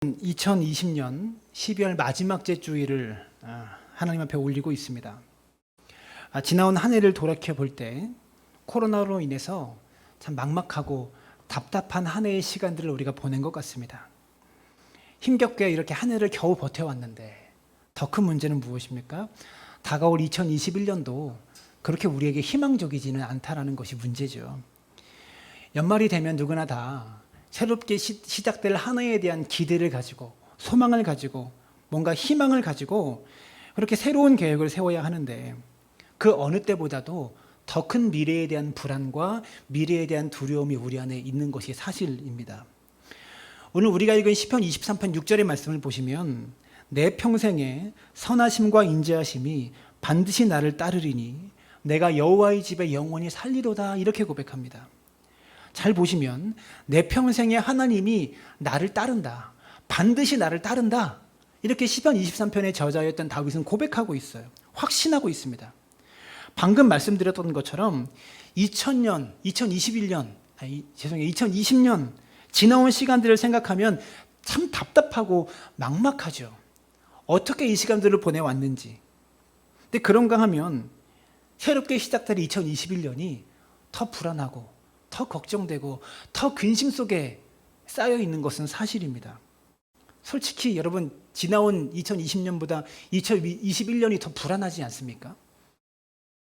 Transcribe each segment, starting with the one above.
2020년 12월 마지막 주일을 하나님 앞에 올리고 있습니다. 지나온 한 해를 돌이켜 볼 때 코로나로 인해서 참 막막하고 답답한 한 해의 시간들을 우리가 보낸 것 같습니다. 힘겹게 이렇게 한 해를 겨우 버텨왔는데 더 큰 문제는 무엇입니까? 다가올 2021년도 그렇게 우리에게 희망적이지는 않다라는 것이 문제죠. 연말이 되면 누구나 다 새롭게 시작될 한 해에 대한 기대를 가지고 소망을 가지고 뭔가 희망을 가지고 그렇게 새로운 계획을 세워야 하는데 그 어느 때보다도 더 큰 미래에 대한 불안과 미래에 대한 두려움이 우리 안에 있는 것이 사실입니다. 오늘 우리가 읽은 시편 23편 6절의 말씀을 보시면 내 평생에 선하심과 인자하심이 반드시 나를 따르리니 내가 여호와의 집에 영원히 살리로다 이렇게 고백합니다. 잘 보시면 내 평생에 하나님이 나를 따른다. 반드시 나를 따른다. 이렇게 시편 23편의 저자였던 다윗은 고백하고 있어요. 확신하고 있습니다. 방금 말씀드렸던 것처럼 2020년 지나온 시간들을 생각하면 참 답답하고 막막하죠. 어떻게 이 시간들을 보내왔는지. 근데 그런가 하면 새롭게 시작될 2021년이 더 불안하고 더 걱정되고 더 근심 속에 쌓여 있는 것은 사실입니다. 솔직히 여러분 지나온 2020년보다 2021년이 더 불안하지 않습니까?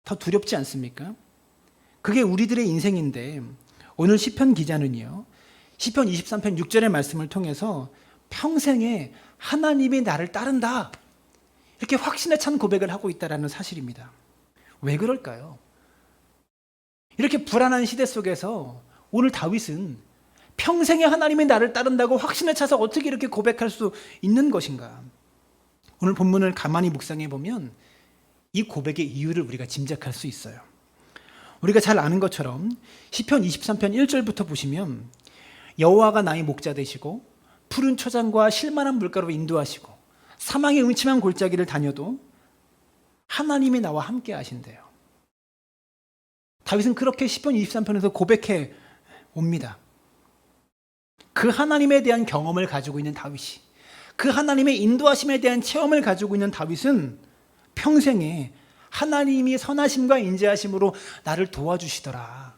더 두렵지 않습니까? 그게 우리들의 인생인데 오늘 시편 기자는요. 시편 23편 6절의 말씀을 통해서 평생에 하나님이 나를 따른다. 이렇게 확신에 찬 고백을 하고 있다는 사실입니다. 왜 그럴까요? 이렇게 불안한 시대 속에서 오늘 다윗은 평생에 하나님이 나를 따른다고 확신에 차서 어떻게 이렇게 고백할 수 있는 것인가? 오늘 본문을 가만히 묵상해 보면 이 고백의 이유를 우리가 짐작할 수 있어요. 우리가 잘 아는 것처럼 시편 23편 1절부터 보시면 여호와가 나의 목자 되시고 푸른 초장과 실만한 물가로 인도하시고 사망의 음침한 골짜기를 다녀도 하나님이 나와 함께 하신대요. 다윗은 그렇게 시편 23편에서 고백해 옵니다. 그 하나님에 대한 경험을 가지고 있는 다윗이, 그 하나님의 인도하심에 대한 체험을 가지고 있는 다윗은 평생에 하나님이 선하심과 인자하심으로 나를 도와주시더라.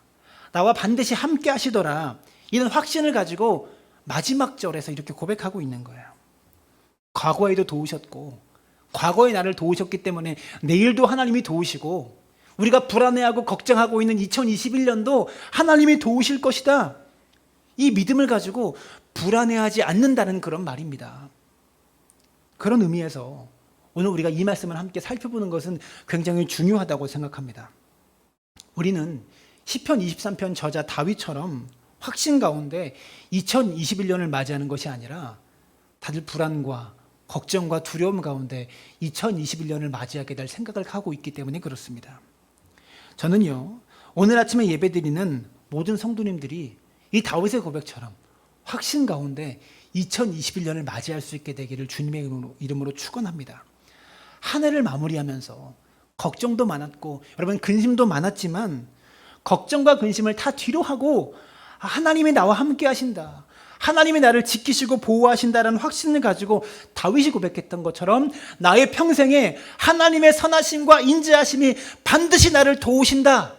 나와 반드시 함께 하시더라. 이런 확신을 가지고 마지막 절에서 이렇게 고백하고 있는 거예요. 과거에도 도우셨고, 과거에 나를 도우셨기 때문에 내일도 하나님이 도우시고, 우리가 불안해하고 걱정하고 있는 2021년도 하나님이 도우실 것이다. 이 믿음을 가지고 불안해하지 않는다는 그런 말입니다. 그런 의미에서 오늘 우리가 이 말씀을 함께 살펴보는 것은 굉장히 중요하다고 생각합니다. 우리는 시편 23편 저자 다윗처럼 확신 가운데 2021년을 맞이하는 것이 아니라 다들 불안과 걱정과 두려움 가운데 2021년을 맞이하게 될 생각을 하고 있기 때문에 그렇습니다. 저는요, 오늘 아침에 예배드리는 모든 성도님들이 이 다윗의 고백처럼 확신 가운데 2021년을 맞이할 수 있게 되기를 주님의 이름으로 축원합니다. 한 해를 마무리하면서 걱정도 많았고 여러분 근심도 많았지만 걱정과 근심을 다 뒤로 하고 하나님이 나와 함께 하신다. 하나님이 나를 지키시고 보호하신다는 확신을 가지고 다윗이 고백했던 것처럼 나의 평생에 하나님의 선하심과 인자하심이 반드시 나를 도우신다.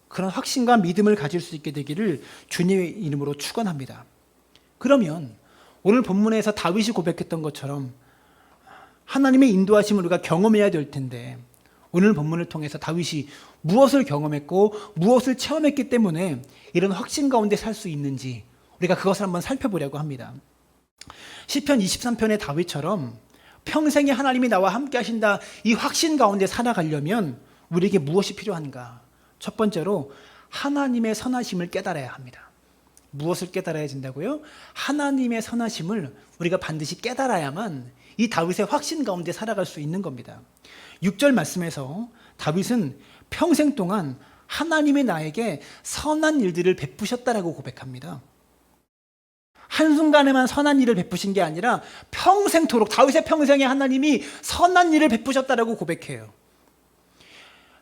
그런 확신과 믿음을 가질 수 있게 되기를 주님의 이름으로 축원합니다. 그러면 오늘 본문에서 다윗이 고백했던 것처럼 하나님의 인도하심을 우리가 경험해야 될 텐데 오늘 본문을 통해서 다윗이 무엇을 경험했고 무엇을 체험했기 때문에 이런 확신 가운데 살 수 있는지 우리가 그것을 한번 살펴보려고 합니다. 시편 23편의 다윗처럼 평생에 하나님이 나와 함께 하신다 이 확신 가운데 살아가려면 우리에게 무엇이 필요한가? 첫 번째로 하나님의 선하심을 깨달아야 합니다. 무엇을 깨달아야 된다고요? 하나님의 선하심을 우리가 반드시 깨달아야만 이 다윗의 확신 가운데 살아갈 수 있는 겁니다. 6절 말씀에서 다윗은 평생 동안 하나님이 나에게 선한 일들을 베푸셨다라고 고백합니다. 한순간에만 선한 일을 베푸신 게 아니라 평생토록 다윗의 평생에 하나님이 선한 일을 베푸셨다라고 고백해요.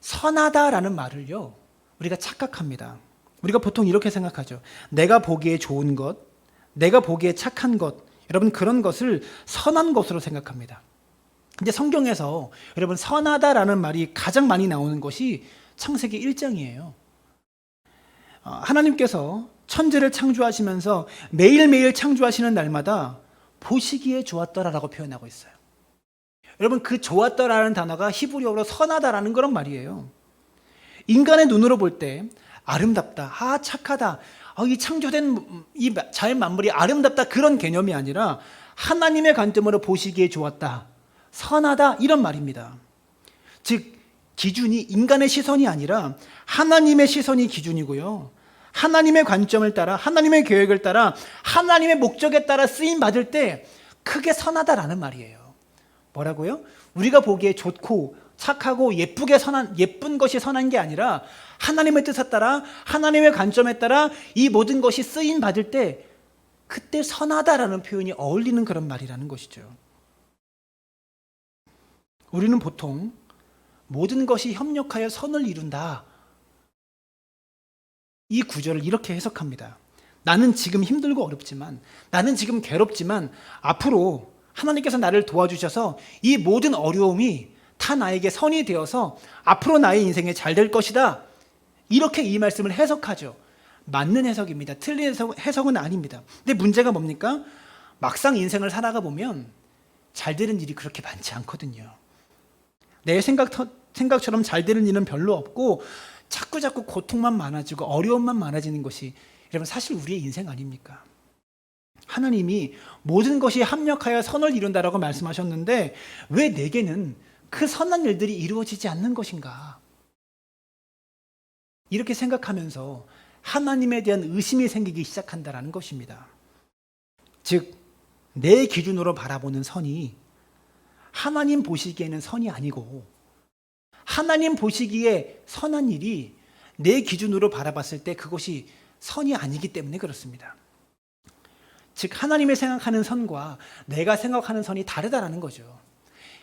선하다라는 말을요 우리가 착각합니다. 우리가 보통 이렇게 생각하죠. 내가 보기에 좋은 것, 내가 보기에 착한 것, 여러분 그런 것을 선한 것으로 생각합니다. 근데 성경에서 여러분 선하다라는 말이 가장 많이 나오는 것이 창세기 1장이에요. 하나님께서 천지를 창조하시면서 매일매일 창조하시는 날마다 보시기에 좋았더라라고 표현하고 있어요. 여러분 그 좋았더라라는 단어가 히브리어로 선하다라는 그런 말이에요. 인간의 눈으로 볼 때 아름답다, 착하다, 이 창조된 이 자연 만물이 아름답다 그런 개념이 아니라 하나님의 관점으로 보시기에 좋았다, 선하다 이런 말입니다. 즉 기준이 인간의 시선이 아니라 하나님의 시선이 기준이고요. 하나님의 관점을 따라 하나님의 계획을 따라 하나님의 목적에 따라 쓰임 받을 때 크게 선하다라는 말이에요. 뭐라고요? 우리가 보기에 좋고 착하고 예쁜 것이 선한 게 아니라 하나님의 뜻에 따라 하나님의 관점에 따라 이 모든 것이 쓰임 받을 때 그때 선하다라는 표현이 어울리는 그런 말이라는 것이죠. 우리는 보통 모든 것이 협력하여 선을 이룬다, 이 구절을 이렇게 해석합니다. 나는 지금 힘들고 어렵지만, 나는 지금 괴롭지만 앞으로 하나님께서 나를 도와주셔서 이 모든 어려움이 다 나에게 선이 되어서 앞으로 나의 인생에 잘 될 것이다, 이렇게 이 말씀을 해석하죠. 맞는 해석입니다. 틀린 해석은 아닙니다. 근데 문제가 뭡니까? 막상 인생을 살아가 보면 잘 되는 일이 그렇게 많지 않거든요. 내 생각처럼 잘 되는 일은 별로 없고 자꾸 고통만 많아지고 어려움만 많아지는 것이 여러분 사실 우리의 인생 아닙니까? 하나님이 모든 것이 합력하여 선을 이룬다라고 말씀하셨는데 왜 내게는 그 선한 일들이 이루어지지 않는 것인가? 이렇게 생각하면서 하나님에 대한 의심이 생기기 시작한다는 것입니다. 즉, 내 기준으로 바라보는 선이 하나님 보시기에는 선이 아니고 하나님 보시기에 선한 일이 내 기준으로 바라봤을 때 그것이 선이 아니기 때문에 그렇습니다. 즉 하나님이 생각하는 선과 내가 생각하는 선이 다르다라는 거죠.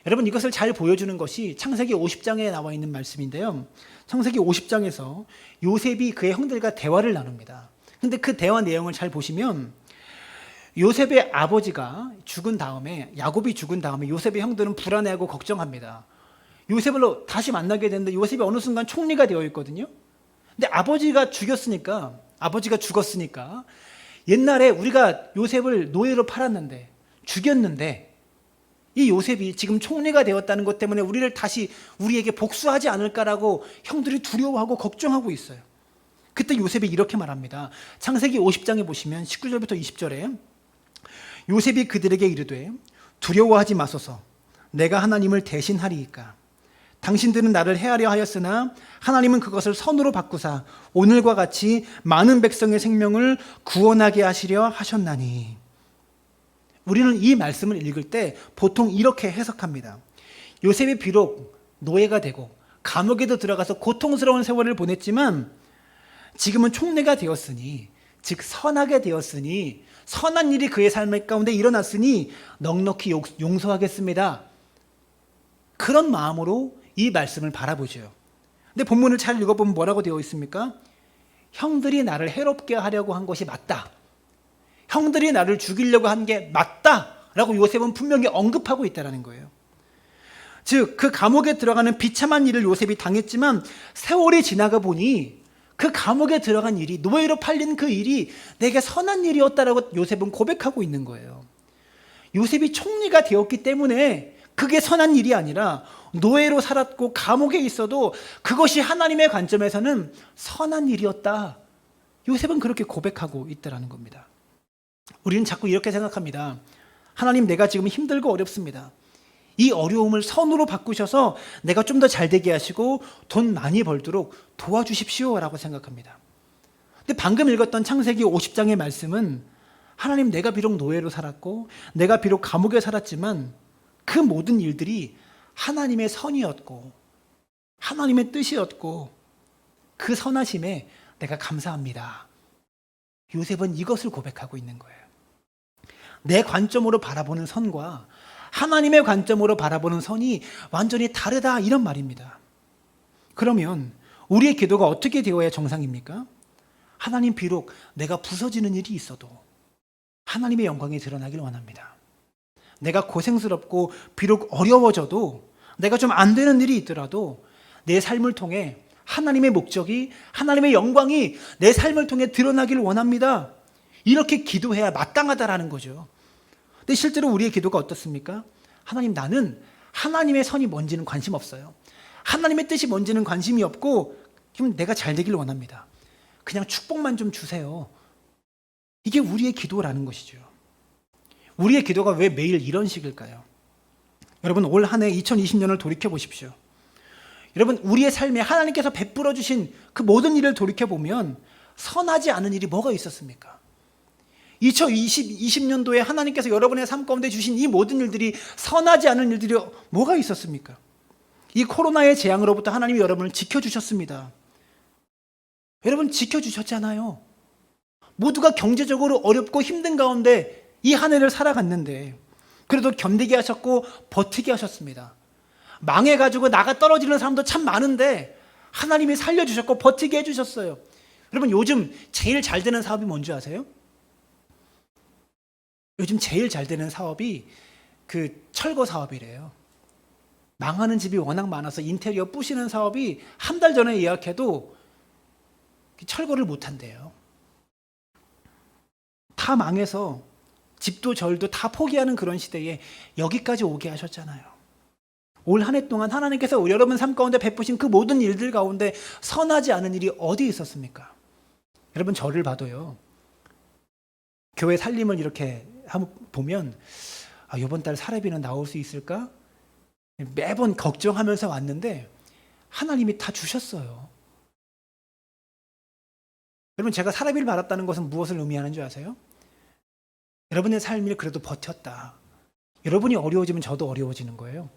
여러분 이것을 잘 보여주는 것이 창세기 50장에 나와 있는 말씀인데요. 창세기 50장에서 요셉이 그의 형들과 대화를 나눕니다. 근데 그 대화 내용을 잘 보시면 요셉의 아버지가 죽은 다음에, 야곱이 죽은 다음에 요셉의 형들은 불안해하고 걱정합니다. 요셉을 다시 만나게 되는데 요셉이 어느 순간 총리가 되어 있거든요. 근데 아버지가 죽었으니까 옛날에 우리가 요셉을 노예로 팔았는데, 죽였는데 이 요셉이 지금 총리가 되었다는 것 때문에 우리를 다시 우리에게 복수하지 않을까라고 형들이 두려워하고 걱정하고 있어요. 그때 요셉이 이렇게 말합니다. 창세기 50장에 보시면 19절부터 20절에 요셉이 그들에게 이르되 두려워하지 마소서, 내가 하나님을 대신하리이까. 당신들은 나를 해하려 하였으나 하나님은 그것을 선으로 바꾸사 오늘과 같이 많은 백성의 생명을 구원하게 하시려 하셨나니. 우리는 이 말씀을 읽을 때 보통 이렇게 해석합니다. 요셉이 비록 노예가 되고 감옥에도 들어가서 고통스러운 세월을 보냈지만 지금은 총리가 되었으니, 즉 선하게 되었으니, 선한 일이 그의 삶 가운데 일어났으니 넉넉히 용서하겠습니다. 그런 마음으로 이 말씀을 바라보죠. 근데 본문을 잘 읽어보면 뭐라고 되어 있습니까? 형들이 나를 해롭게 하려고 한 것이 맞다, 형들이 나를 죽이려고 한 게 맞다라고 요셉은 분명히 언급하고 있다는 거예요. 즉 그 감옥에 들어가는 비참한 일을 요셉이 당했지만 세월이 지나가 보니 그 감옥에 들어간 일이, 노예로 팔린 그 일이 내게 선한 일이었다라고 요셉은 고백하고 있는 거예요. 요셉이 총리가 되었기 때문에 그게 선한 일이 아니라 노예로 살았고 감옥에 있어도 그것이 하나님의 관점에서는 선한 일이었다, 요셉은 그렇게 고백하고 있다는 겁니다. 우리는 자꾸 이렇게 생각합니다. 하나님, 내가 지금 힘들고 어렵습니다. 이 어려움을 선으로 바꾸셔서 내가 좀 더 잘 되게 하시고 돈 많이 벌도록 도와주십시오라고 생각합니다. 근데 방금 읽었던 창세기 50장의 말씀은 하나님, 내가 비록 노예로 살았고 내가 비록 감옥에 살았지만 그 모든 일들이 하나님의 선이었고 하나님의 뜻이었고 그 선하심에 내가 감사합니다. 요셉은 이것을 고백하고 있는 거예요. 내 관점으로 바라보는 선과 하나님의 관점으로 바라보는 선이 완전히 다르다, 이런 말입니다. 그러면 우리의 기도가 어떻게 되어야 정상입니까? 하나님, 비록 내가 부서지는 일이 있어도, 하나님의 영광이 드러나길 원합니다. 내가 고생스럽고 비록 어려워져도 내가 좀 안 되는 일이 있더라도 내 삶을 통해 하나님의 목적이, 하나님의 영광이 내 삶을 통해 드러나길 원합니다. 이렇게 기도해야 마땅하다라는 거죠. 근데 실제로 우리의 기도가 어떻습니까? 하나님, 나는 하나님의 선이 뭔지는 관심 없어요. 하나님의 뜻이 뭔지는 관심이 없고 그럼 내가 잘 되길 원합니다. 그냥 축복만 좀 주세요. 이게 우리의 기도라는 것이죠. 우리의 기도가 왜 매일 이런 식일까요? 여러분, 올 한 해 2020년을 돌이켜 보십시오. 여러분, 우리의 삶에 하나님께서 베풀어 주신 그 모든 일을 돌이켜 보면 선하지 않은 일이 뭐가 있었습니까? 2020년도에 하나님께서 여러분의 삶 가운데 주신 이 모든 일들이 선하지 않은 일들이 뭐가 있었습니까? 이 코로나의 재앙으로부터 하나님이 여러분을 지켜주셨습니다. 여러분, 지켜주셨잖아요. 모두가 경제적으로 어렵고 힘든 가운데 이 한 해를 살아갔는데 그래도 견디게 하셨고 버티게 하셨습니다. 망해가지고 나가 떨어지는 사람도 참 많은데 하나님이 살려주셨고 버티게 해주셨어요. 여러분, 요즘 제일 잘 되는 사업이 뭔지 아세요? 요즘 제일 잘 되는 사업이 그 철거 사업이래요. 망하는 집이 워낙 많아서 인테리어 부시는 사업이 한 달 전에 예약해도 철거를 못 한대요. 다 망해서 집도 절도 다 포기하는 그런 시대에 여기까지 오게 하셨잖아요. 올 한 해 동안 하나님께서 여러분 삶 가운데 베푸신 그 모든 일들 가운데 선하지 않은 일이 어디 있었습니까? 여러분, 저를 봐도요. 교회 살림을 이렇게 한번 보면 이번 달 사례비는 나올 수 있을까? 매번 걱정하면서 왔는데 하나님이 다 주셨어요. 여러분, 제가 사례비를 받았다는 것은 무엇을 의미하는 줄 아세요? 여러분의 삶을 그래도 버텼다. 여러분이 어려워지면 저도 어려워지는 거예요.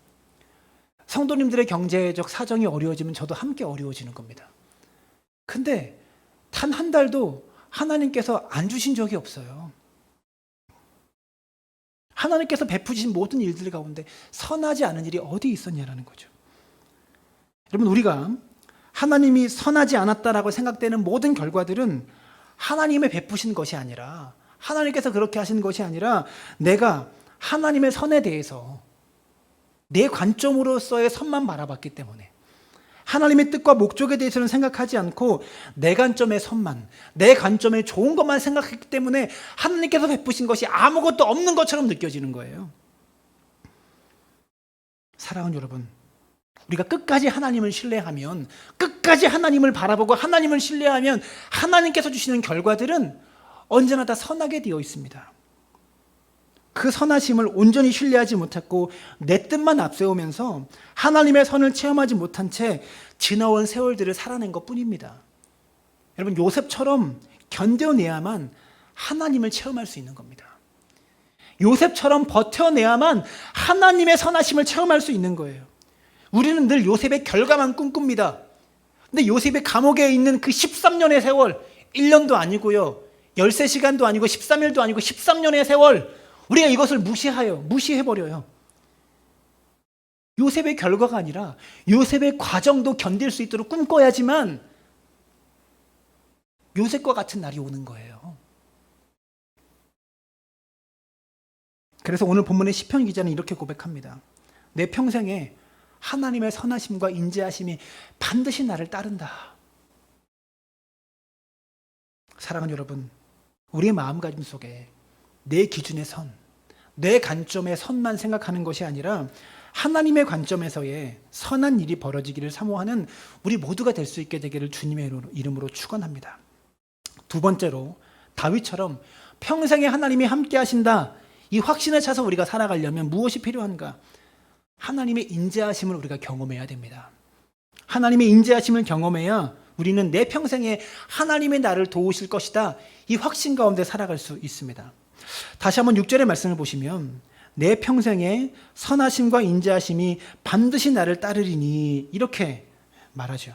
성도님들의 경제적 사정이 어려워지면 저도 함께 어려워지는 겁니다. 근데 단 한 달도 하나님께서 안 주신 적이 없어요. 하나님께서 베푸신 모든 일들 가운데 선하지 않은 일이 어디 있었냐라는 거죠. 여러분, 우리가 하나님이 선하지 않았다라고 생각되는 모든 결과들은 하나님의 베푸신 것이 아니라, 하나님께서 그렇게 하신 것이 아니라 내가 하나님의 선에 대해서 내 관점으로서의 선만 바라봤기 때문에, 하나님의 뜻과 목적에 대해서는 생각하지 않고 내 관점의 선만, 내 관점의 좋은 것만 생각했기 때문에 하나님께서 베푸신 것이 아무것도 없는 것처럼 느껴지는 거예요. 사랑하는 여러분, 우리가 끝까지 하나님을 신뢰하면, 끝까지 하나님을 바라보고 하나님을 신뢰하면 하나님께서 주시는 결과들은 언제나 다 선하게 되어 있습니다. 그 선하심을 온전히 신뢰하지 못했고 내 뜻만 앞세우면서 하나님의 선을 체험하지 못한 채 지나온 세월들을 살아낸 것뿐입니다. 여러분, 요셉처럼 견뎌내야만 하나님을 체험할 수 있는 겁니다. 요셉처럼 버텨내야만 하나님의 선하심을 체험할 수 있는 거예요. 우리는 늘 요셉의 결과만 꿈꿉니다. 근데 요셉의 감옥에 있는 그 13년의 세월, 1년도 아니고요, 13시간도 아니고 13일도 아니고 13년의 세월, 우리가 이것을 무시해버려요. 요셉의 결과가 아니라 요셉의 과정도 견딜 수 있도록 꿈꿔야지만 요셉과 같은 날이 오는 거예요. 그래서 오늘 본문의 시편 기자는 이렇게 고백합니다. 내 평생에 하나님의 선하심과 인자하심이 반드시 나를 따른다. 사랑하는 여러분, 우리의 마음가짐 속에 내 기준의 선, 내 관점의 선만 생각하는 것이 아니라 하나님의 관점에서의 선한 일이 벌어지기를 사모하는 우리 모두가 될 수 있게 되기를 주님의 이름으로 축원합니다. 두 번째로, 다윗처럼 평생에 하나님이 함께 하신다, 이 확신에 차서 우리가 살아가려면 무엇이 필요한가? 하나님의 인자하심을 우리가 경험해야 됩니다. 하나님의 인자하심을 경험해야 우리는 내 평생에 하나님의 나를 도우실 것이다, 이 확신 가운데 살아갈 수 있습니다. 다시 한번 6절의 말씀을 보시면 내 평생에 선하심과 인자하심이 반드시 나를 따르리니, 이렇게 말하죠.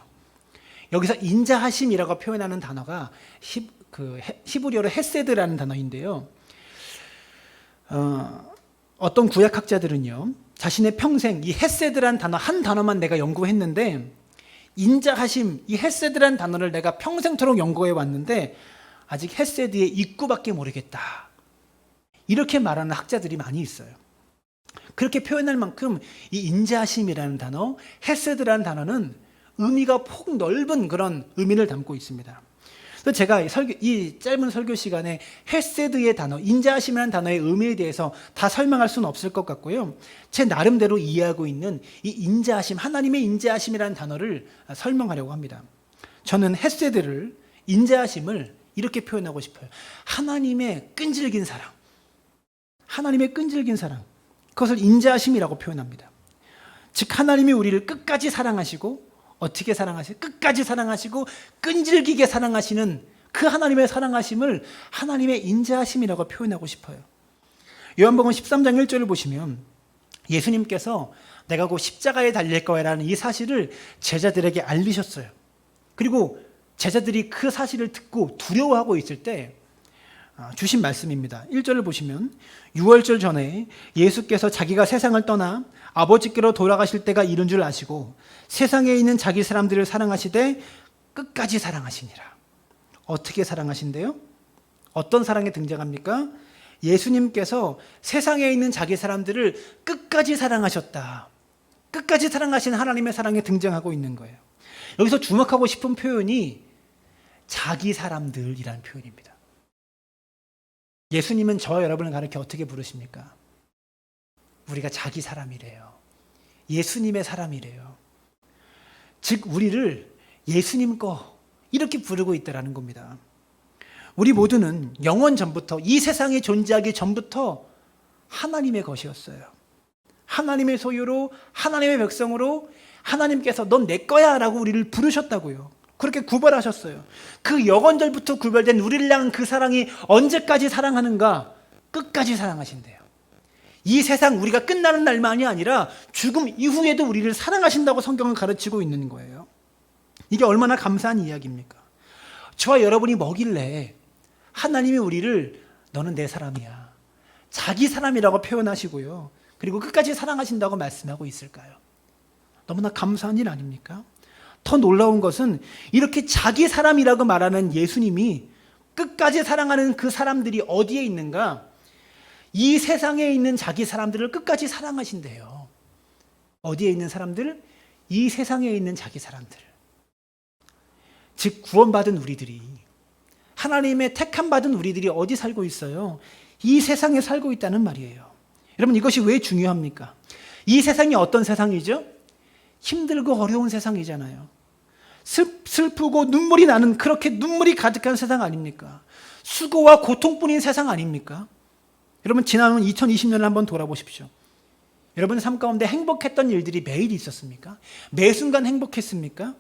여기서 인자하심이라고 표현하는 단어가 히브리어로 헤세드라는 단어인데요. 어떤 구약학자들은요, 자신의 평생 이 헤세드라는 단어 한 단어만 내가 연구했는데, 인자하심, 이 헤세드라는 단어를 내가 평생토록 연구해 왔는데 아직 헤세드의 입구밖에 모르겠다, 이렇게 말하는 학자들이 많이 있어요. 그렇게 표현할 만큼 이 인자하심이라는 단어, 헤세드라는 단어는 의미가 폭넓은 그런 의미를 담고 있습니다. 그래서 제가 이 짧은 설교 시간에 헤세드의 단어, 인자하심이라는 단어의 의미에 대해서 다 설명할 수는 없을 것 같고요. 제 나름대로 이해하고 있는 이 인자하심, 하나님의 인자하심이라는 단어를 설명하려고 합니다. 저는 헤세드를, 인자하심을 이렇게 표현하고 싶어요. 하나님의 끈질긴 사랑. 하나님의 끈질긴 사랑. 그것을 인자하심이라고 표현합니다. 즉 하나님이 우리를 끝까지 사랑하시고, 어떻게 사랑하시고, 끝까지 사랑하시고 끈질기게 사랑하시는 그 하나님의 사랑하심을 하나님의 인자하심이라고 표현하고 싶어요. 요한복음 13장 1절을 보시면 예수님께서 내가 곧 십자가에 달릴 거야라는 이 사실을 제자들에게 알리셨어요. 그리고 제자들이 그 사실을 듣고 두려워하고 있을 때 주신 말씀입니다. 1절을 보시면 유월절 전에 예수께서 자기가 세상을 떠나 아버지께로 돌아가실 때가 이른 줄 아시고 세상에 있는 자기 사람들을 사랑하시되 끝까지 사랑하시니라. 어떻게 사랑하신대요? 어떤 사랑이 등장합니까? 예수님께서 세상에 있는 자기 사람들을 끝까지 사랑하셨다. 끝까지 사랑하신 하나님의 사랑이 등장하고 있는 거예요. 여기서 주목하고 싶은 표현이 자기 사람들이라는 표현입니다. 예수님은 저와 여러분을 가르쳐 어떻게 부르십니까? 우리가 자기 사람이래요. 예수님의 사람이래요. 즉 우리를 예수님 거 이렇게 부르고 있다는 겁니다. 우리 모두는 영원 전부터, 이 세상에 존재하기 전부터 하나님의 것이었어요. 하나님의 소유로, 하나님의 백성으로 하나님께서 넌 내 거야 라고 우리를 부르셨다고요. 그렇게 구별하셨어요. 그 영원절부터 구별된 우리를 향한 그 사랑이 언제까지 사랑하는가? 끝까지 사랑하신대요. 이 세상 우리가 끝나는 날만이 아니라 죽음 이후에도 우리를 사랑하신다고 성경은 가르치고 있는 거예요. 이게 얼마나 감사한 이야기입니까? 저와 여러분이 뭐길래 하나님이 우리를 너는 내 사람이야, 자기 사람이라고 표현하시고요, 그리고 끝까지 사랑하신다고 말씀하고 있을까요? 너무나 감사한 일 아닙니까? 더 놀라운 것은 이렇게 자기 사람이라고 말하는 예수님이 끝까지 사랑하는 그 사람들이 어디에 있는가? 이 세상에 있는 자기 사람들을 끝까지 사랑하신대요. 어디에 있는 사람들? 이 세상에 있는 자기 사람들. 즉 구원받은 우리들이, 하나님의 택함 받은 우리들이 어디 살고 있어요? 이 세상에 살고 있다는 말이에요. 여러분 이것이 왜 중요합니까? 이 세상이 어떤 세상이죠? 힘들고 어려운 세상이잖아요. 슬프고 눈물이 나는, 그렇게 눈물이 가득한 세상 아닙니까? 수고와 고통뿐인 세상 아닙니까? 여러분 지난 2020년을 한번 돌아보십시오. 여러분 삶 가운데 행복했던 일들이 매일 있었습니까? 매 순간 행복했습니까?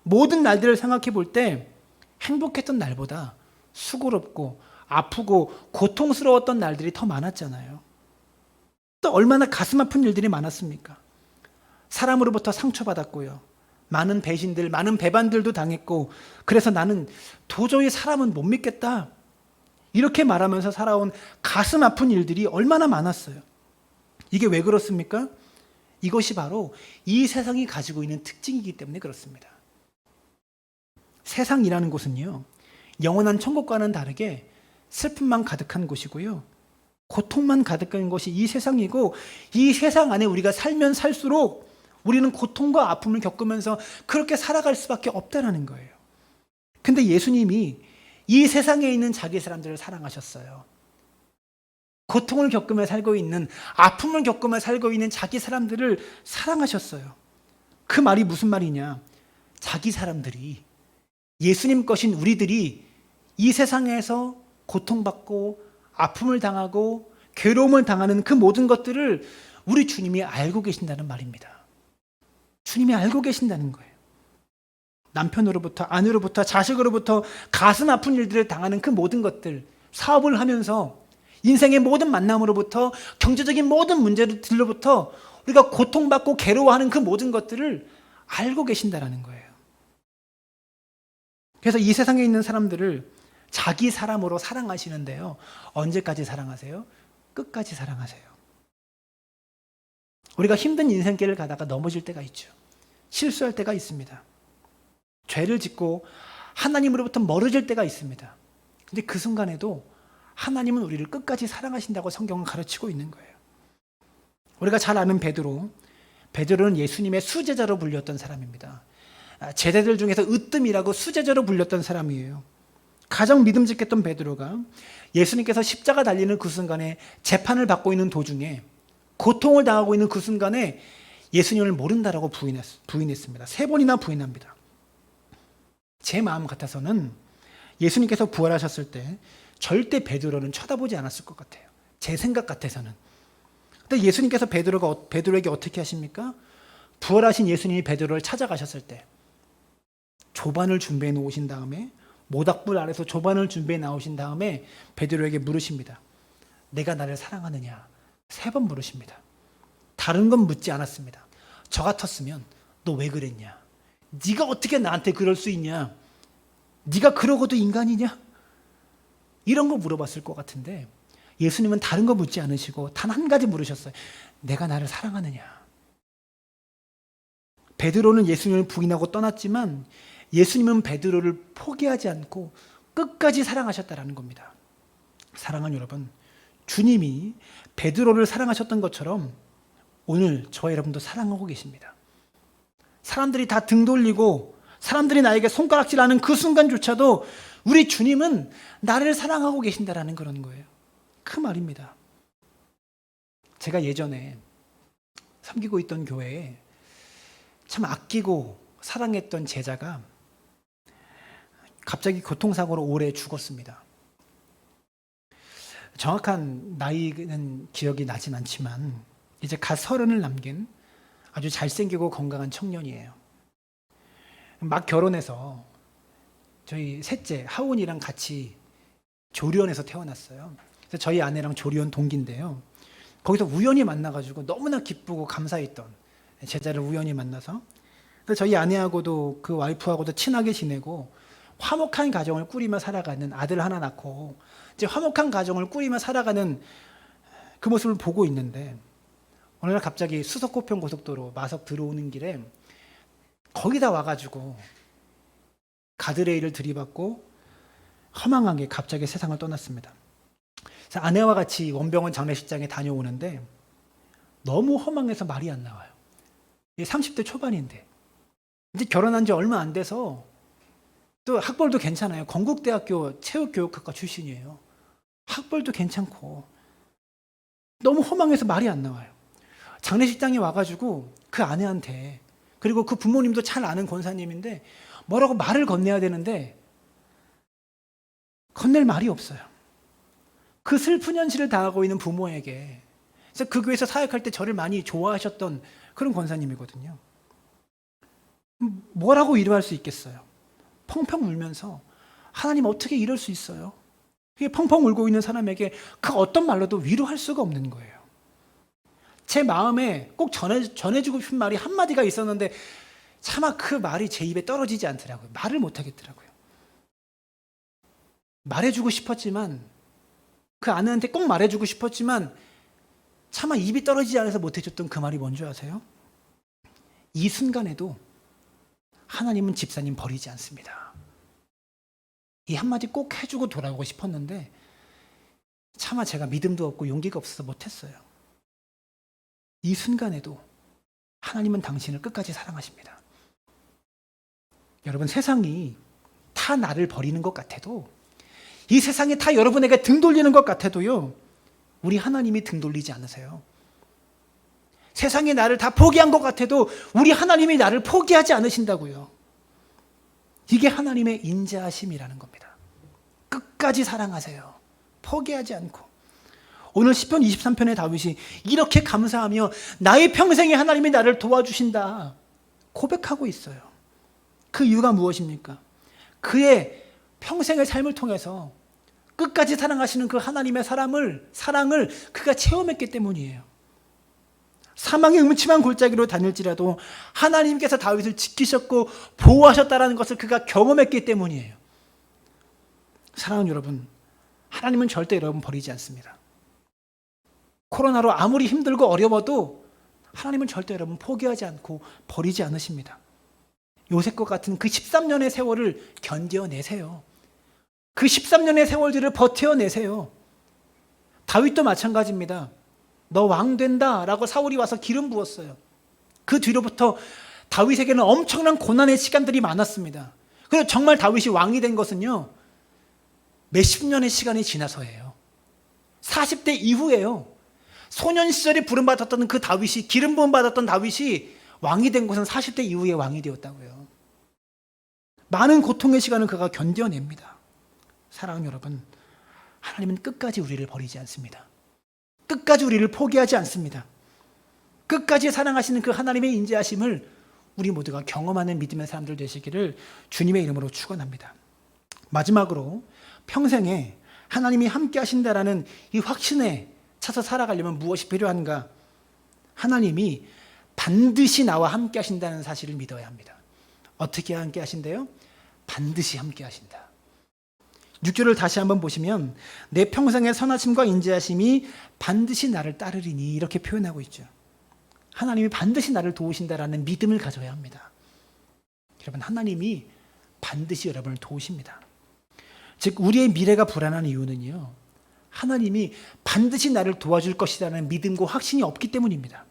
모든 날들을 생각해 볼 때 행복했던 날보다 수고롭고 아프고 고통스러웠던 날들이 더 많았잖아요. 또 얼마나 가슴 아픈 일들이 많았습니까? 사람으로부터 상처받았고요, 많은 배신들, 많은 배반들도 당했고, 그래서 나는 도저히 사람은 못 믿겠다 이렇게 말하면서 살아온 가슴 아픈 일들이 얼마나 많았어요. 이게 왜 그렇습니까? 이것이 바로 이 세상이 가지고 있는 특징이기 때문에 그렇습니다. 세상이라는 곳은요, 영원한 천국과는 다르게 슬픔만 가득한 곳이고요, 고통만 가득한 것이 이 세상이고, 이 세상 안에 우리가 살면 살수록 우리는 고통과 아픔을 겪으면서 그렇게 살아갈 수밖에 없다는 거예요. 근데 예수님이 이 세상에 있는 자기 사람들을 사랑하셨어요. 고통을 겪으며 살고 있는, 아픔을 겪으며 살고 있는 자기 사람들을 사랑하셨어요. 그 말이 무슨 말이냐? 자기 사람들이, 예수님 것인 우리들이 이 세상에서 고통받고 아픔을 당하고 괴로움을 당하는 그 모든 것들을 우리 주님이 알고 계신다는 말입니다. 주님이 알고 계신다는 거예요. 남편으로부터, 아내로부터, 자식으로부터 가슴 아픈 일들을 당하는 그 모든 것들, 사업을 하면서 인생의 모든 만남으로부터, 경제적인 모든 문제들로부터 우리가 고통받고 괴로워하는 그 모든 것들을 알고 계신다는 거예요. 그래서 이 세상에 있는 사람들을 자기 사람으로 사랑하시는데요, 언제까지 사랑하세요? 끝까지 사랑하세요. 우리가 힘든 인생길을 가다가 넘어질 때가 있죠. 실수할 때가 있습니다. 죄를 짓고 하나님으로부터 멀어질 때가 있습니다. 근데 그 순간에도 하나님은 우리를 끝까지 사랑하신다고 성경은 가르치고 있는 거예요. 우리가 잘 아는 베드로는 예수님의 수제자로 불렸던 사람입니다. 제자들 중에서 으뜸이라고 수제자로 불렸던 사람이에요. 가장 믿음직했던 베드로가 예수님께서 십자가 달리는 그 순간에 재판을 받고 있는 도중에 고통을 당하고 있는 그 순간에 예수님을 모른다라고 부인했습니다. 3번이나 부인합니다. 제 마음 같아서는 예수님께서 부활하셨을 때 절대 베드로는 쳐다보지 않았을 것 같아요. 제 생각 같아서는. 근데 예수님께서 베드로에게 어떻게 하십니까? 부활하신 예수님이 베드로를 찾아가셨을 때 조반을 준비해 놓으신 다음에 모닥불 아래서 조반을 준비해 나오신 다음에 베드로에게 물으십니다. 내가 나를 사랑하느냐? 3번 물으십니다. 다른 건 묻지 않았습니다. 저 같았으면 너 왜 그랬냐? 네가 어떻게 나한테 그럴 수 있냐? 네가 그러고도 인간이냐? 이런 거 물어봤을 것 같은데 예수님은 다른 거 묻지 않으시고 단 한 가지 물으셨어요. 내가 나를 사랑하느냐? 베드로는 예수님을 부인하고 떠났지만 예수님은 베드로를 포기하지 않고 끝까지 사랑하셨다라는 겁니다. 사랑하는 여러분, 주님이 베드로를 사랑하셨던 것처럼 오늘 저와 여러분도 사랑하고 계십니다. 사람들이 다 등 돌리고 사람들이 나에게 손가락질하는 그 순간조차도 우리 주님은 나를 사랑하고 계신다라는 그런 거예요. 그 말입니다. 제가 예전에 섬기고 있던 교회에 참 아끼고 사랑했던 제자가 갑자기 교통사고로 올해 죽었습니다. 정확한 나이는 기억이 나진 않지만 이제 갓 30을 남긴 아주 잘생기고 건강한 청년이에요. 막 결혼해서 저희 셋째 하온이랑 같이 조리원에서 태어났어요. 그래서 저희 아내랑 조리원 동기인데요. 거기서 우연히 만나가지고 너무나 기쁘고 감사했던 제자를 우연히 만나서 그래서 저희 아내하고도 그 와이프하고도 친하게 지내고 화목한 가정을 꾸리며 살아가는 아들 하나 낳고 이제 화목한 가정을 꾸리며 살아가는 그 모습을 보고 있는데 어느 날 갑자기 수서고평 고속도로 마석 들어오는 길에 거기다 와가지고 가드레일을 들이받고 허망하게 갑자기 세상을 떠났습니다. 그래서 아내와 같이 원병원 장례식장에 다녀오는데 너무 허망해서 말이 안 나와요. 30대 초반인데 이제 결혼한 지 얼마 안 돼서 또 학벌도 괜찮아요. 건국대학교 체육교육학과 출신이에요. 학벌도 괜찮고 너무 허망해서 말이 안 나와요. 장례식장에 와가지고 그 아내한테 그리고 그 부모님도 잘 아는 권사님인데 뭐라고 말을 건네야 되는데 건넬 말이 없어요. 그 슬픈 현실을 당하고 있는 부모에게 그래서 그 교회에서 사역할 때 저를 많이 좋아하셨던 그런 권사님이거든요. 뭐라고 위로할 수 있겠어요? 펑펑 울면서 하나님 어떻게 이럴 수 있어요? 그게 펑펑 울고 있는 사람에게 그 어떤 말로도 위로할 수가 없는 거예요. 제 마음에 꼭 전해주고 싶은 말이 한마디가 있었는데 차마 그 말이 제 입에 떨어지지 않더라고요. 말을 못하겠더라고요. 말해주고 싶었지만 그 아내한테 꼭 말해주고 싶었지만 차마 입이 떨어지지 않아서 못해줬던 그 말이 뭔지 아세요? 이 순간에도 하나님은 집사님 버리지 않습니다. 이 한마디 꼭 해주고 돌아오고 싶었는데 차마 제가 믿음도 없고 용기가 없어서 못했어요. 이 순간에도 하나님은 당신을 끝까지 사랑하십니다. 여러분, 세상이 다 나를 버리는 것 같아도 이 세상이 다 여러분에게 등 돌리는 것 같아도요, 우리 하나님이 등 돌리지 않으세요. 세상이 나를 다 포기한 것 같아도 우리 하나님이 나를 포기하지 않으신다고요. 이게 하나님의 인자하심이라는 겁니다. 끝까지 사랑하세요. 포기하지 않고. 오늘 시편 23편의 다윗이 이렇게 감사하며 나의 평생에 하나님이 나를 도와주신다 고백하고 있어요. 그 이유가 무엇입니까? 그의 평생의 삶을 통해서 끝까지 사랑하시는 그 하나님의 사랑을 그가 체험했기 때문이에요. 사망의 음침한 골짜기로 다닐지라도 하나님께서 다윗을 지키셨고 보호하셨다는 것을 그가 경험했기 때문이에요. 사랑하는 여러분, 하나님은 절대 여러분 버리지 않습니다. 코로나로 아무리 힘들고 어려워도 하나님은 절대 여러분 포기하지 않고 버리지 않으십니다. 요셉과 같은 그 13년의 세월을 견뎌내세요. 그 13년의 세월들을 버텨내세요. 다윗도 마찬가지입니다. 너 왕 된다라고 사울이 와서 기름 부었어요. 그 뒤로부터 다윗에게는 엄청난 고난의 시간들이 많았습니다. 그래서 정말 다윗이 왕이 된 것은요, 몇십 년의 시간이 지나서예요. 40대 이후에요. 소년 시절에 부름받았던 그 다윗이, 기름 부음 받았던 다윗이 왕이 된 것은 40대 이후에 왕이 되었다고요. 많은 고통의 시간을 그가 견뎌냅니다. 사랑하는 여러분, 하나님은 끝까지 우리를 버리지 않습니다. 끝까지 우리를 포기하지 않습니다. 끝까지 사랑하시는 그 하나님의 인자하심을 우리 모두가 경험하는 믿음의 사람들 되시기를 주님의 이름으로 축원합니다. 마지막으로 평생에 하나님이 함께 하신다라는 이 확신에 차서 살아가려면 무엇이 필요한가? 하나님이 반드시 나와 함께 하신다는 사실을 믿어야 합니다. 어떻게 함께 하신대요? 반드시 함께 하신다. 6절을 다시 한번 보시면 내 평생의 선하심과 인자하심이 반드시 나를 따르리니 이렇게 표현하고 있죠. 하나님이 반드시 나를 도우신다라는 믿음을 가져야 합니다. 여러분, 하나님이 반드시 여러분을 도우십니다. 즉 우리의 미래가 불안한 이유는요, 하나님이 반드시 나를 도와줄 것이라는 믿음과 확신이 없기 때문입니다.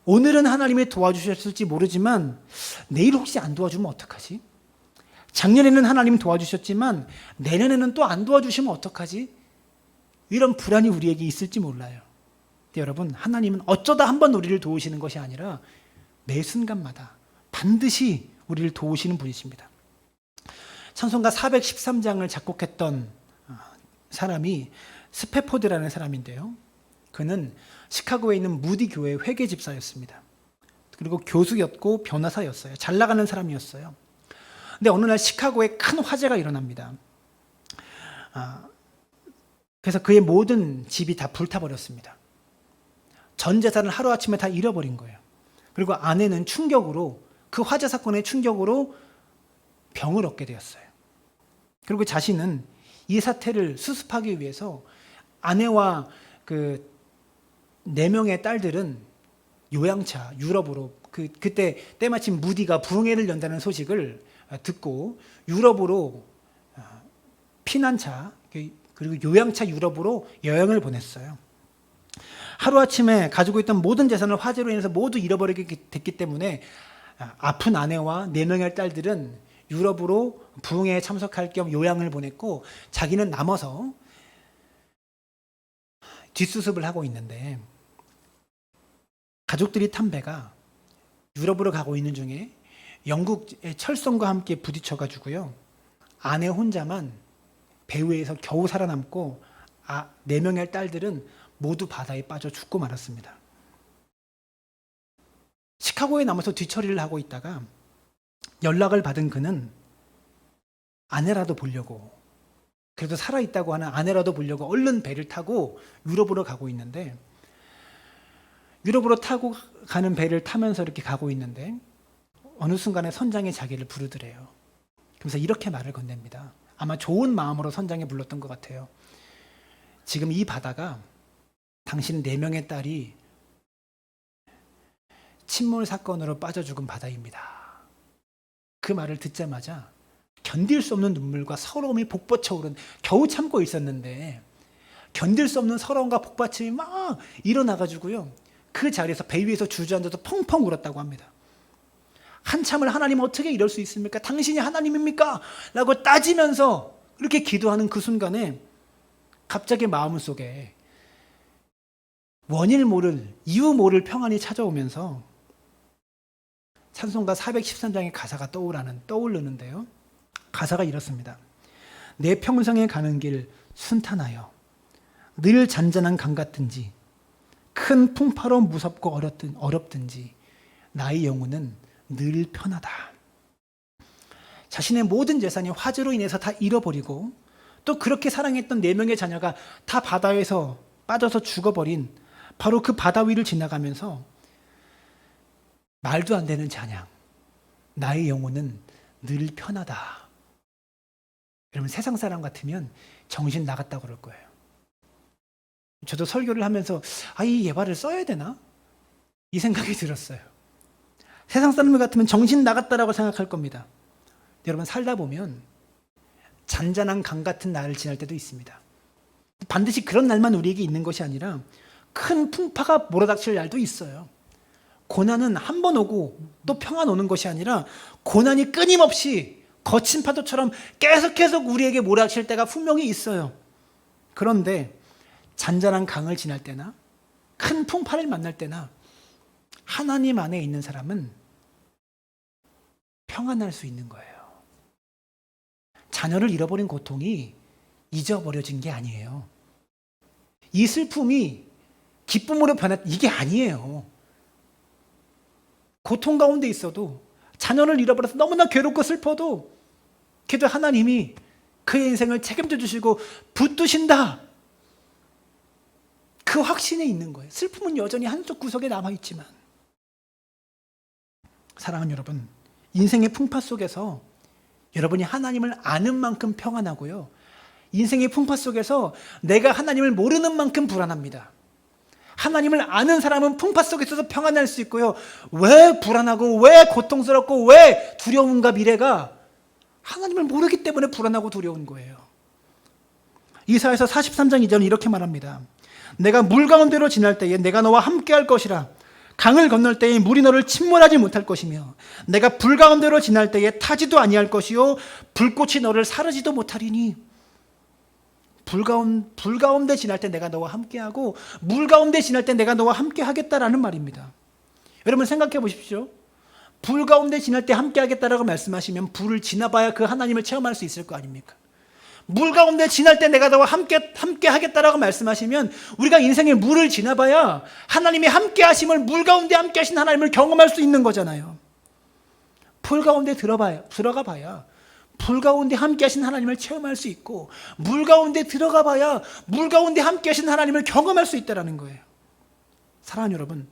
오늘은 하나님이 도와주셨을지 모르지만 내일 혹시 안 도와주면 어떡하지? 작년에는 하나님 도와주셨지만 내년에는 또 안 도와주시면 어떡하지? 이런 불안이 우리에게 있을지 몰라요. 근데 여러분, 하나님은 어쩌다 한번 우리를 도우시는 것이 아니라 매 순간마다 반드시 우리를 도우시는 분이십니다. 찬송가 413장을 작곡했던 사람이 스패포드라는 사람인데요. 그는 시카고에 있는 무디 교회 회계 집사였습니다. 그리고 교수였고 변호사였어요. 잘 나가는 사람이었어요. 근데 어느 날 시카고에 큰 화재가 일어납니다. 그래서 그의 모든 집이 다 불타버렸습니다. 전 재산을 하루아침에 다 잃어버린 거예요. 그리고 아내는 충격으로, 그 화재 사건의 충격으로 병을 얻게 되었어요. 그리고 자신은 이 사태를 수습하기 위해서 아내와 그 4명의 딸들은 요양차 유럽으로, 그때 때마침 무디가 부흥회를 연다는 소식을 듣고 유럽으로 피난차 그리고 요양차 유럽으로 여행을 보냈어요. 하루아침에 가지고 있던 모든 재산을 화재로 인해서 모두 잃어버리게 됐기 때문에 아픈 아내와 4명의 딸들은 유럽으로 부흥회에 참석할 겸 요양을 보냈고 자기는 남아서 뒷수습을 하고 있는데 가족들이 탄 배가 유럽으로 가고 있는 중에 영국의 철선과 함께 부딪혀가지고요, 아내 혼자만 배 위에서 겨우 살아남고 4명의 딸들은 모두 바다에 빠져 죽고 말았습니다. 시카고에 남아서 뒤처리를 하고 있다가 연락을 받은 그는 아내라도 보려고, 그래도 살아있다고 하는 아내라도 보려고 얼른 배를 타고 유럽으로 가고 있는데, 유럽으로 타고 가는 배를 타면서 이렇게 가고 있는데 어느 순간에 선장이 자기를 부르더래요. 그래서 이렇게 말을 건넵니다. 아마 좋은 마음으로 선장이 불렀던 것 같아요. 지금 이 바다가 당신 4명의 딸이 침몰 사건으로 빠져 죽은 바다입니다. 그 말을 듣자마자 견딜 수 없는 눈물과 서러움이 복받쳐 오른, 겨우 참고 있었는데 견딜 수 없는 서러움과 복받침이 막 일어나가지고요, 그 자리에서 배 위에서 주저앉아서 펑펑 울었다고 합니다. 한참을 하나님 어떻게 이럴 수 있습니까? 당신이 하나님입니까? 라고 따지면서 이렇게 기도하는 그 순간에 갑자기 마음속에 원인 모를, 이유 모를 평안이 찾아오면서 찬송가 413장의 가사가 떠오르는데요. 가사가 이렇습니다. 내 평생에 가는 길 순탄하여 늘 잔잔한 강 같은지 큰 풍파로 무섭고 어렵든지 나의 영혼은 늘 편하다. 자신의 모든 재산이 화재로 인해서 다 잃어버리고 또 그렇게 사랑했던 4명의 자녀가 다 바다에서 빠져서 죽어버린 바로 그 바다 위를 지나가면서 말도 안 되는 찬양, 나의 영혼은 늘 편하다. 여러분, 세상 사람 같으면 정신 나갔다고 그럴 거예요. 저도 설교를 하면서 이 예화를 써야 되나? 이 생각이 들었어요. 세상 사람 같으면 정신 나갔다라고 생각할 겁니다. 여러분, 살다 보면 잔잔한 강 같은 날을 지날 때도 있습니다. 반드시 그런 날만 우리에게 있는 것이 아니라 큰 풍파가 몰아닥칠 날도 있어요. 고난은 한 번 오고 또 평안 오는 것이 아니라 고난이 끊임없이 거친 파도처럼 계속 우리에게 몰아닥칠 때가 분명히 있어요. 그런데 잔잔한 강을 지날 때나 큰 풍파를 만날 때나 하나님 안에 있는 사람은 평안할 수 있는 거예요. 자녀를 잃어버린 고통이 잊어버려진 게 아니에요. 이 슬픔이 기쁨으로 변했, 이게 아니에요. 고통 가운데 있어도 자녀를 잃어버려서 너무나 괴롭고 슬퍼도 그래도 하나님이 그의 인생을 책임져 주시고 붙드신다. 그 확신에 있는 거예요. 슬픔은 여전히 한쪽 구석에 남아있지만. 사랑하는 여러분, 인생의 풍파 속에서 여러분이 하나님을 아는 만큼 평안하고요, 인생의 풍파 속에서 내가 하나님을 모르는 만큼 불안합니다. 하나님을 아는 사람은 풍파 속에 있어서 평안할 수 있고요, 왜 불안하고 왜 고통스럽고 왜 두려움과 미래가 하나님을 모르기 때문에 불안하고 두려운 거예요. 이사야서 43장 2절은 이렇게 말합니다. 내가 물 가운데로 지날 때에 내가 너와 함께 할 것이라. 강을 건널 때에 물이 너를 침몰하지 못할 것이며 내가 불 가운데로 지날 때에 타지도 아니할 것이요 불꽃이 너를 사르지도 못하리니. 불 가운데 지날 때 내가 너와 함께하고 물 가운데 지날 때 내가 너와 함께 하겠다라는 말입니다. 여러분 생각해 보십시오. 불 가운데 지날 때 함께 하겠다라고 말씀하시면 불을 지나봐야 그 하나님을 체험할 수 있을 거 아닙니까? 물 가운데 지날 때 내가 너와 함께 하겠다라고 말씀하시면 우리가 인생의 물을 지나봐야 하나님의 함께 하심을, 물 가운데 함께 하신 하나님을 경험할 수 있는 거잖아요. 불 가운데 들어가 봐야 불 가운데 함께 하신 하나님을 체험할 수 있고, 물 가운데 들어가 봐야 물 가운데 함께 하신 하나님을 경험할 수 있다는 거예요. 사랑하는 여러분,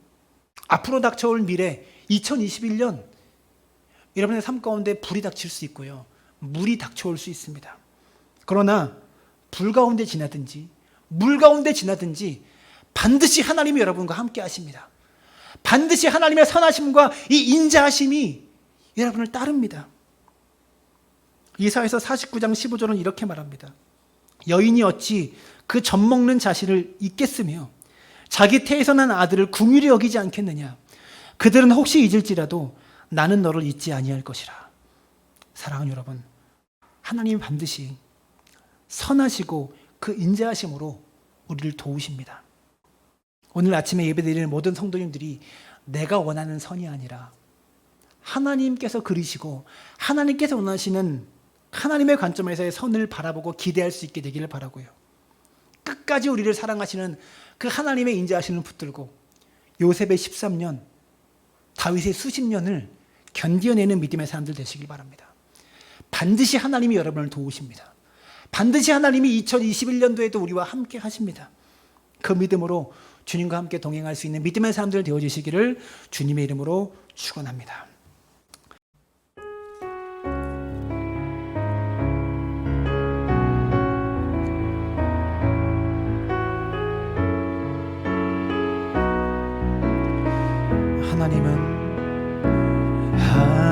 앞으로 닥쳐올 미래 2021년 여러분의 삶 가운데 불이 닥칠 수 있고요, 물이 닥쳐올 수 있습니다. 그러나 불 가운데 지나든지 물 가운데 지나든지 반드시 하나님이 여러분과 함께 하십니다. 반드시 하나님의 선하심과 이 인자하심이 여러분을 따릅니다. 이사야서 49장 15절은 이렇게 말합니다. 여인이 어찌 그 젖먹는 자식을 잊겠으며 자기 태에서 난 아들을 긍휼히 여기지 않겠느냐. 그들은 혹시 잊을지라도 나는 너를 잊지 아니할 것이라. 사랑하는 여러분, 하나님이 반드시 선하시고 그 인자하심으로 우리를 도우십니다. 오늘 아침에 예배드리는 모든 성도님들이 내가 원하는 선이 아니라 하나님께서 그리시고 하나님께서 원하시는 하나님의 관점에서의 선을 바라보고 기대할 수 있게 되기를 바라고요, 끝까지 우리를 사랑하시는 그 하나님의 인자하심을 붙들고 요셉의 13년, 다윗의 수십 년을 견뎌내는 믿음의 사람들 되시길 바랍니다. 반드시 하나님이 여러분을 도우십니다. 반드시 하나님이 2021년도에도 우리와 함께 하십니다. 그 믿음으로 주님과 함께 동행할 수 있는 믿음의 사람들 되어주시기를 주님의 이름으로 축원합니다.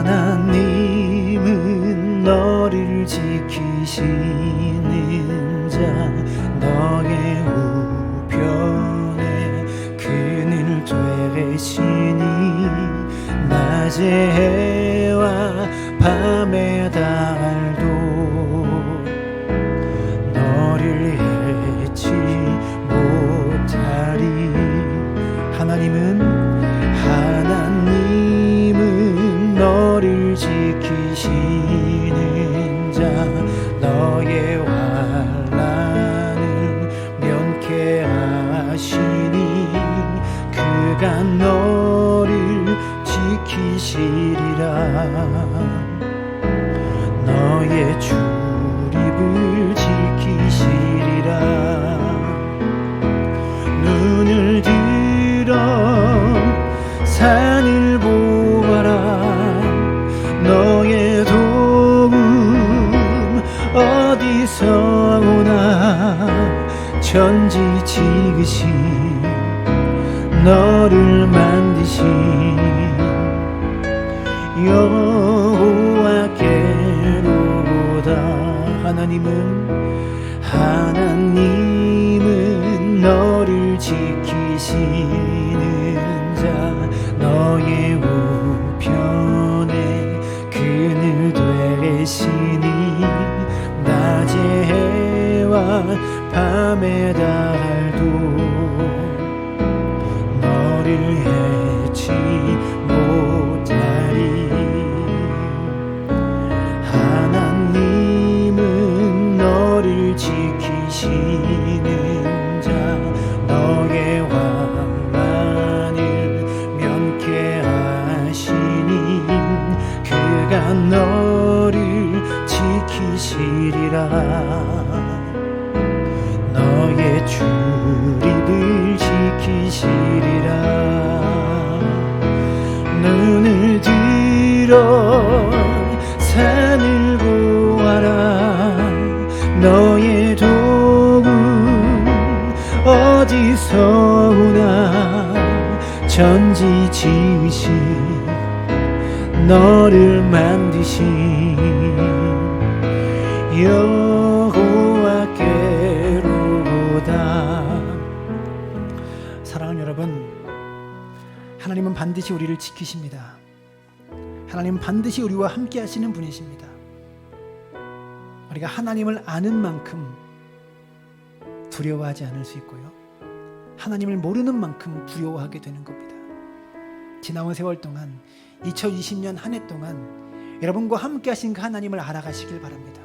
하나님은 너를 지키시는 자, 너의 우편에 그늘 되시니 낮의 해와 밤의 달도 너를 해치 못하리. 하나님은 너를 지키시는 자, 너의 환난을 면케하시니 그가 너를 지키시리라. 너의 출입을 지키시리라. 눈을 들어 산을 보아라. 너의 도움 어디서 오나. 천지 지으신 너를 만드신 여호와께로다. 하나님은 너를 해치 못하리. 하나님은 너를 지키시는 자, 너의 왕만을 면케하시니 그가 너를 지키시리라. 너의 출입을 지키시리라. 눈을 들어 산을 보아라. 너의 도움 어디서 오나. 천지 지으신 너를 만드신 여호와께로다. 사랑하는 여러분, 하나님은 반드시 우리를 지키십니다. 하나님은 반드시 우리와 함께 하시는 분이십니다. 우리가 하나님을 아는 만큼 두려워하지 않을 수 있고요, 하나님을 모르는 만큼 두려워하게 되는 겁니다. 지나온 세월 동안, 2020년 한 해 동안 여러분과 함께 하신 그 하나님을 알아가시길 바랍니다.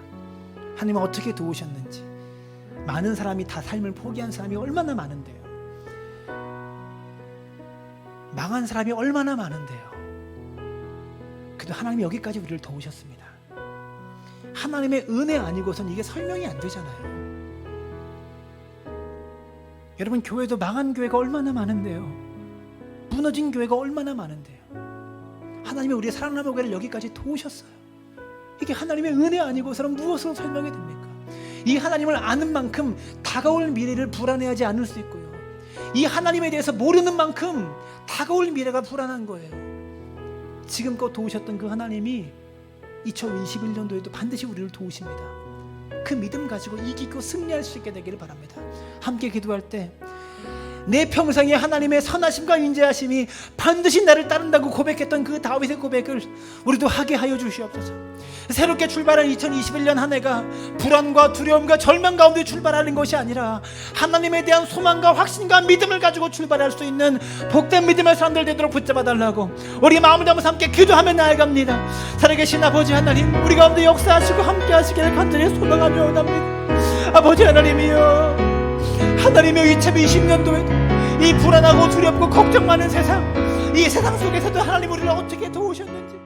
하나님은 어떻게 도우셨는지. 많은 사람이 다 삶을 포기한 사람이 얼마나 많은데요. 망한 사람이 얼마나 많은데요. 그래도 하나님이 여기까지 우리를 도우셨습니다. 하나님의 은혜 아니고선 이게 설명이 안 되잖아요. 여러분, 교회도 망한 교회가 얼마나 많은데요. 무너진 교회가 얼마나 많은데요. 하나님이 우리의 사랑나무 교회를 여기까지 도우셨어요. 이게 하나님의 은혜 아니고서는 무엇으로 설명이 됩니까? 이 하나님을 아는 만큼 다가올 미래를 불안해하지 않을 수 있고요, 이 하나님에 대해서 모르는 만큼 다가올 미래가 불안한 거예요. 지금껏 도우셨던 그 하나님이 2021년도에도 반드시 우리를 도우십니다. 그 믿음 가지고 이기고 승리할 수 있게 되기를 바랍니다. 함께 기도할 때 내 평생에 하나님의 선하심과 인자하심이 반드시 나를 따른다고 고백했던 그 다윗의 고백을 우리도 하게 하여 주시옵소서. 새롭게 출발한 2021년 한 해가 불안과 두려움과 절망 가운데 출발하는 것이 아니라 하나님에 대한 소망과 확신과 믿음을 가지고 출발할 수 있는 복된 믿음의 사람들 되도록 붙잡아 달라고 우리 마음을 담아서 함께 기도하며 나아갑니다. 살아계신 아버지 하나님, 우리 가운데 역사하시고 함께 하시기를 간절히 소망하며 원합니다. 아버지 하나님이여, 하나님의 2020년도에도 이 불안하고 두렵고 걱정 많은 세상, 이 세상 속에서도 하나님 우리를 어떻게 도우셨는지